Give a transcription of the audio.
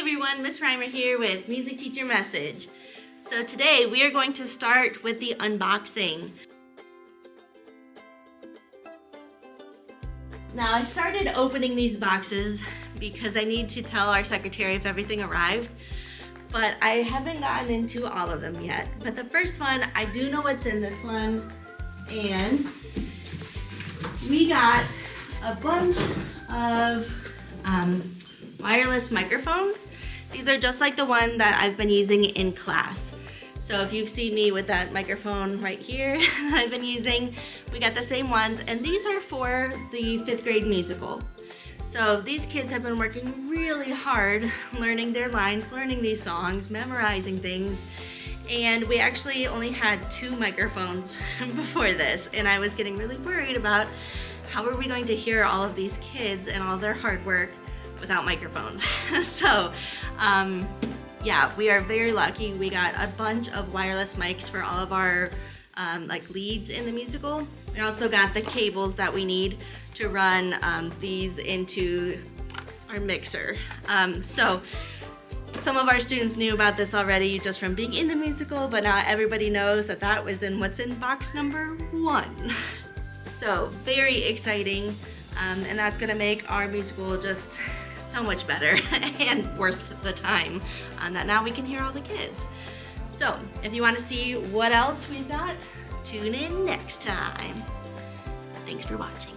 everyone, Miss Reimer here with Music Teacher Message. So today we are going to start with the unboxing. Now I started opening these boxes because I need to tell our secretary if everything arrived, but I haven't gotten into all of them yet. But the first one, I do know what's in this one, and we got a bunch of wireless microphones. These are just like the one that I've been using in class. So if you've seen me with that microphone right here that I've been using, we got the same ones, and these are for the 5th grade musical. So these kids have been working really hard learning their lines, learning these songs, memorizing things, and we actually only had 2 microphones before this, and I was getting really worried about how are we going to hear all of these kids and all their hard work without microphones. So yeah, we are very lucky. We got a bunch of wireless mics for all of our like leads in the musical. We also got the cables that we need to run these into our mixer. So some of our students knew about this already just from being in the musical, but now everybody knows that that was in what's in box number 1. So very exciting, and that's gonna make our musical just so much better and worth the time that now we can hear all the kids. So if you want to see what else we've got, tune in next time. Thanks for watching.